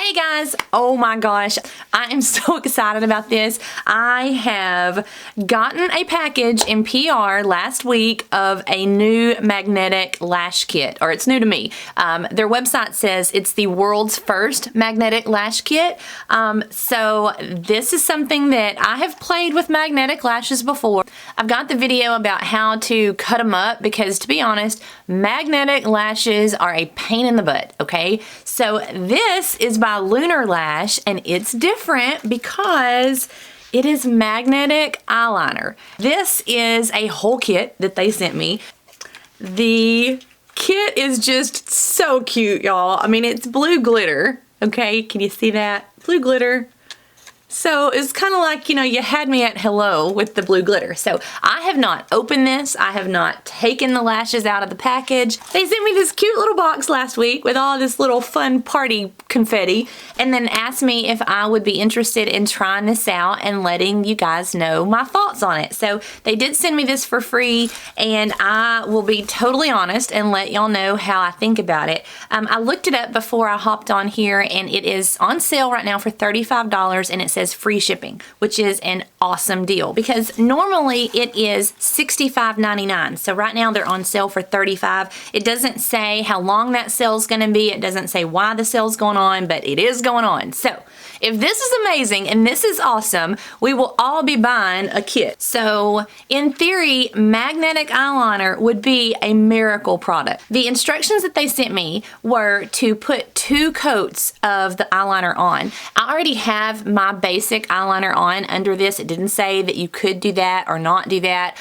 Hey guys, oh my gosh, I am so excited about this. I have gotten a package in PR last week of a new magnetic lash kit, or it's new to me. Their website says it's the world's first magnetic lash kit. So this is something that I have played with magnetic lashes before. I've got the video about how to cut them up because, to be honest, magnetic lashes are a pain in the butt, okay? So this is by LunarLash, and it's different because it is magnetic eyeliner. This is a whole kit that they sent me. The kit is just so cute, y'all. I mean, it's blue glitter, okay? Can you see that? Blue glitter. So it's kind of like, you know, you had me at hello with the blue glitter. So I have not opened this. I have not taken the lashes out of the package. They sent me this cute little box last week with all this little fun party confetti and then asked me if I would be interested in trying this out and letting you guys know my thoughts on it. So they did send me this for free, and I will be totally honest and let y'all know how I think about it. I looked it up before I hopped on here, and it is on sale right now for $35, and it says free shipping, which is an awesome deal because normally it is $65.99. So right now they're on sale for $35. It doesn't say how long that sale's gonna be. It doesn't say why the sale's going on, but it is going on. So if this is amazing and this is awesome, we will all be buying a kit. So in theory, magnetic eyeliner would be a miracle product. The instructions that they sent me were to put 2 coats of the eyeliner on. I already have my basic eyeliner on under this. It didn't say that you could do that or not do that.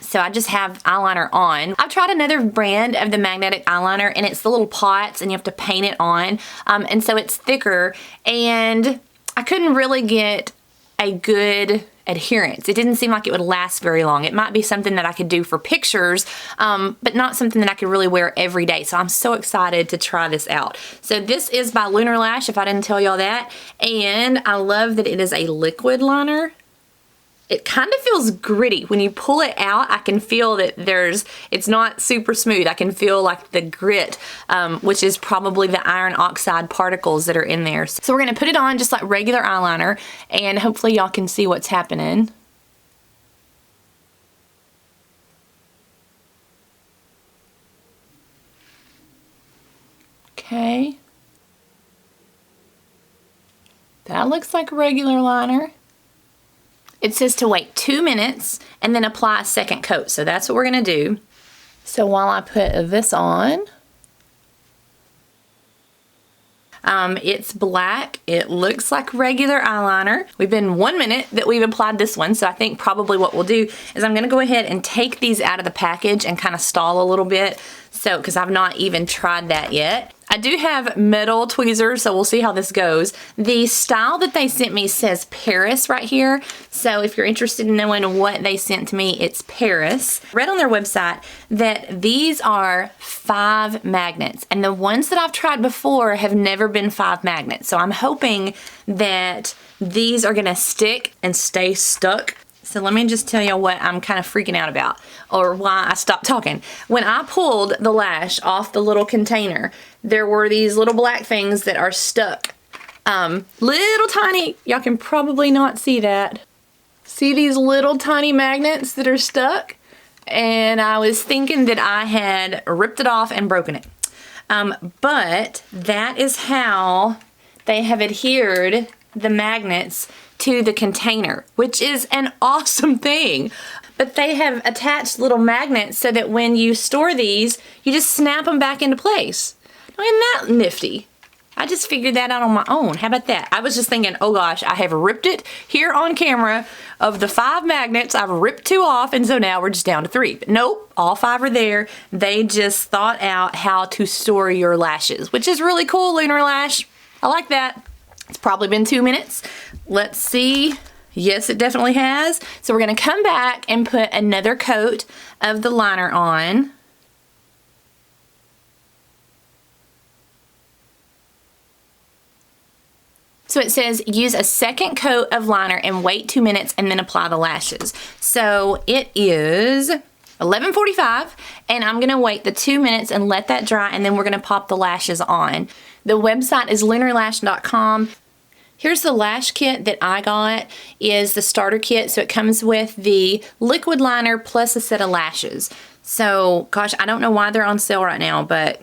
So I just have eyeliner on. I've tried another brand of the magnetic eyeliner, and it's the little pots and you have to paint it on. And so it's thicker, and I couldn't really get a good adherence. It didn't seem like it would last very long. It might be something that I could do for pictures, but not something that I could really wear every day. So I'm so excited to try this out. So this is by LunarLash, if I didn't tell y'all that. And I love that it is a liquid liner. It kind of feels gritty. When you pull it out, I can feel that it's not super smooth. I can feel like the grit, which is probably the iron oxide particles that are in there. So we're gonna put it on just like regular eyeliner, and hopefully y'all can see what's happening. Okay. That looks like regular liner. It says to wait 2 minutes and then apply a second coat. So that's what we're gonna do. So while I put this on, it's black. It looks like regular eyeliner. We've been 1 minute that we've applied this one. So I think probably what we'll do is I'm gonna go ahead and take these out of the package and kind of stall a little bit. So, because I've not even tried that yet. I do have metal tweezers, so we'll see how this goes. The style that they sent me says Paris right here. So if you're interested in knowing what they sent me, it's Paris. I read on their website that these are 5 magnets, and the ones that I've tried before have never been 5 magnets. So I'm hoping that these are gonna stick and stay stuck. So let me just tell you what I'm kind of freaking out about, or why I stopped talking. When I pulled the lash off the little container, there were these little black things that are stuck. Little tiny, y'all can probably not see that. See these little tiny magnets that are stuck? And I was thinking that I had ripped it off and broken it. But that is how they have adhered the magnets to the container, which is an awesome thing. But they have attached little magnets so that when you store these, you just snap them back into place. Now, isn't that nifty? I just figured that out on my own. How about that? I was just thinking, oh gosh, I have ripped it here on camera. Of the 5 magnets, I've ripped 2 off, and so now we're just down to 3. But nope, all 5 are there. They just thought out how to store your lashes, which is really cool, LunarLash. I like that. It's probably been 2 minutes. Let's see. Yes, it definitely has. So we're gonna come back and put another coat of the liner on. So it says use a second coat of liner and wait 2 minutes and then apply the lashes. So it is 11:45, and I'm gonna wait the 2 minutes and let that dry, and then we're gonna pop the lashes on. The website is LunarLash.com. Here's the lash kit that I got, is the starter kit. So it comes with the liquid liner plus a set of lashes. So, gosh, I don't know why they're on sale right now, but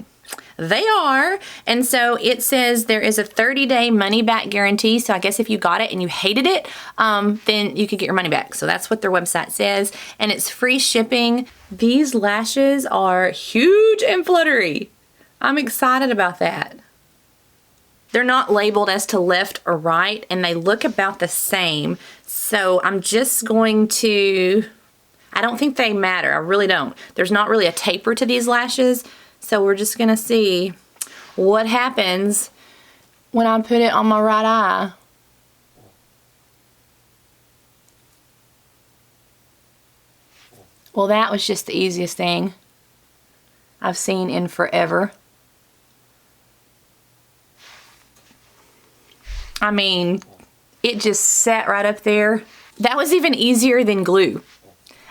they are. And so it says there is a 30-day money-back guarantee. So I guess if you got it and you hated it, then you could get your money back. So that's what their website says. And it's free shipping. These lashes are huge and fluttery. I'm excited about that. They're not labeled as to left or right, and they look about the same. So I'm just going to, I don't think they matter. I really don't. There's not really a taper to these lashes. So we're just gonna see what happens when I put it on my right eye. Well, that was just the easiest thing I've seen in forever. I mean, it just sat right up there. That was even easier than glue.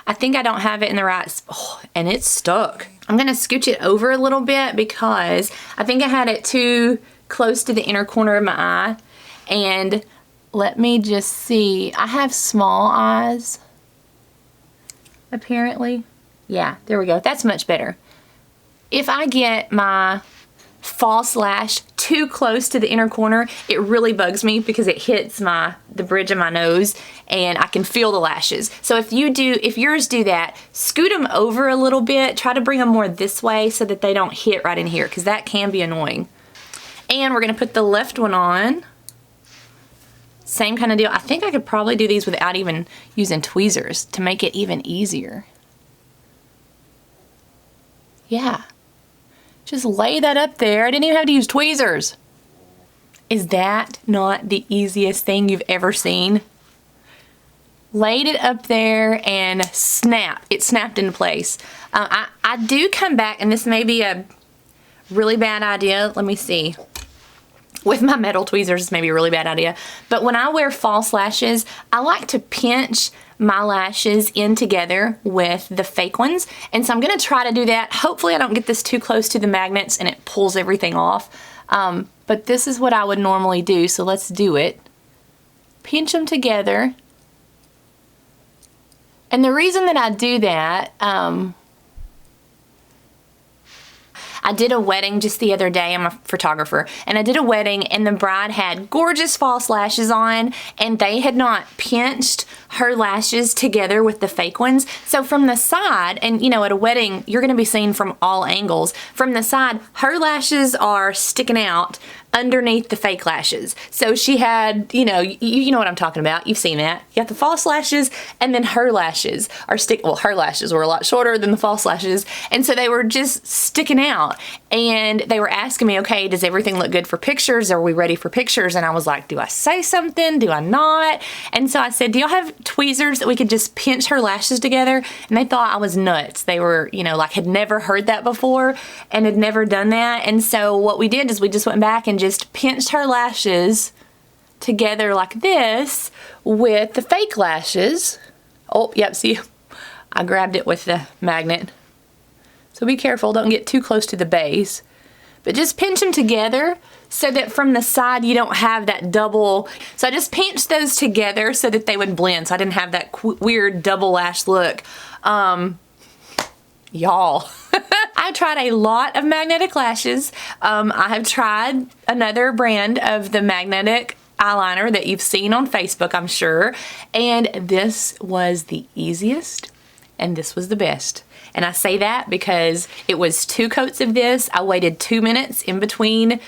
I think I don't have it in the right, oh, and it's stuck. I'm gonna scooch it over a little bit because I think I had it too close to the inner corner of my eye. And let me just see, I have small eyes, apparently. Yeah, there we go, that's much better. If I get my false lash too close to the inner corner, it really bugs me because it hits the bridge of my nose and I can feel the lashes. So if yours do that, scoot them over a little bit, try to bring them more this way so that they don't hit right in here, because that can be annoying. And we're gonna put the left one on. Same kind of deal. I think I could probably do these without even using tweezers to make it even easier. Yeah. Just lay that up there. I didn't even have to use tweezers. Is that not the easiest thing you've ever seen? Laid it up there and snap. It snapped into place. I do come back, and this may be a really bad idea. Let me see. With my metal tweezers, this may be a really bad idea. But when I wear false lashes, I like to pinch my lashes in together with the fake ones. And so I'm gonna try to do that. Hopefully I don't get this too close to the magnets and it pulls everything off. But this is what I would normally do, so let's do it. Pinch them together. And the reason that I do that, I did a wedding just the other day. I'm a photographer, and I did a wedding, and the bride had gorgeous false lashes on, and they had not pinched her lashes together with the fake ones. So from the side, and you know, at a wedding, you're gonna be seen from all angles. From the side, her lashes are sticking out underneath the fake lashes. So she had, you know what I'm talking about. You've seen that. You got the false lashes, and then her lashes are well, her lashes were a lot shorter than the false lashes, and so they were just sticking out. And they were asking me, okay, does everything look good for pictures? Are we ready for pictures? And I was like, do I say something? Do I not? And so I said, do y'all have tweezers that we could just pinch her lashes together? And they thought I was nuts. They were, you know, like had never heard that before and had never done that. And so what we did is we just went back and just pinched her lashes together like this with the fake lashes. Oh, yep, see, I grabbed it with the magnet. So be careful, don't get too close to the base. But just pinch them together so that from the side you don't have that double. So I just pinched those together so that they would blend, so I didn't have that weird double lash look. Y'all. I tried a lot of magnetic lashes. I have tried another brand of the magnetic eyeliner that you've seen on Facebook, I'm sure. And this was the easiest, and this was the best. And I say that because it was 2 coats of this. I waited 2 minutes in between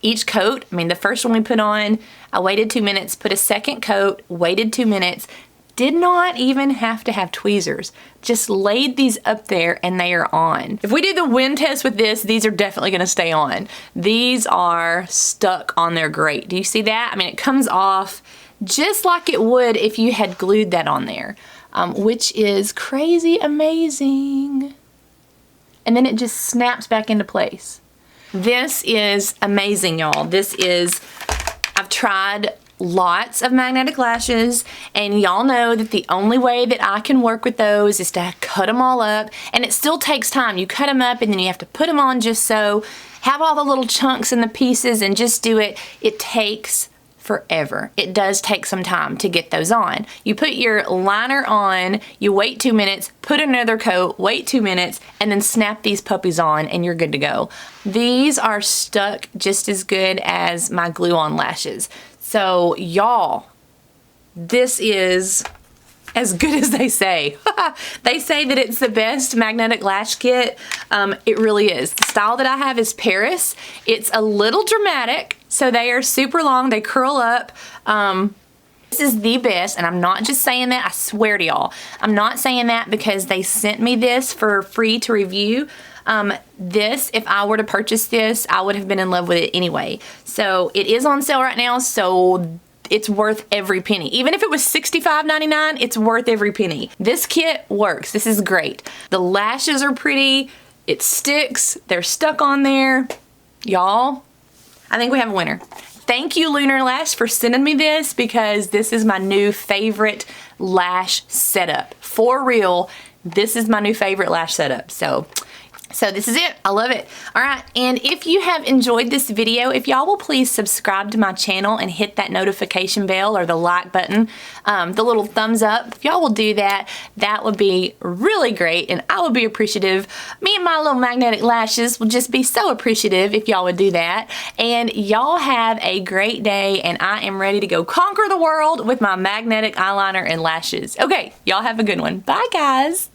each coat. I mean, the first one we put on, I waited 2 minutes, put a second coat, waited 2 minutes, did not even have to have tweezers. Just laid these up there and they are on. If we do the wind test with this, these are definitely gonna stay on. These are stuck on there great. Do you see that? I mean, it comes off just like it would if you had glued that on there, which is crazy amazing. And then it just snaps back into place. This is amazing, y'all. I've tried lots of magnetic lashes, and y'all know that the only way that I can work with those is to cut them all up, and it still takes time. You cut them up and then you have to put them on just so, have all the little chunks and the pieces and just do it. It takes forever. It does take some time to get those on. You put your liner on, you wait 2 minutes, put another coat, wait 2 minutes, and then snap these puppies on and you're good to go. These are stuck just as good as my glue-on lashes. So y'all, this is as good as they say. They say that it's the best magnetic lash kit. It really is. The style that I have is Paris. It's a little dramatic, so they are super long. They curl up. This is the best, and I'm not just saying that. I swear to y'all. I'm not saying that because they sent me this for free to review. This, if I were to purchase this, I would have been in love with it anyway. So it is on sale right now, so it's worth every penny. Even if it was $65.99, it's worth every penny. This kit works. This is great. The lashes are pretty. It sticks. They're stuck on there. Y'all, I think we have a winner. Thank you, LunarLash, for sending me this because this is my new favorite lash setup. For real, this is my new favorite lash setup. So this is it. I love it. All right, and if you have enjoyed this video, if y'all will please subscribe to my channel and hit that notification bell or the like button, the little thumbs up. If y'all will do that, that would be really great, and I would be appreciative. Me and my little magnetic lashes will just be so appreciative if y'all would do that. And y'all have a great day, and I am ready to go conquer the world with my magnetic eyeliner and lashes. Okay, y'all have a good one. Bye, guys.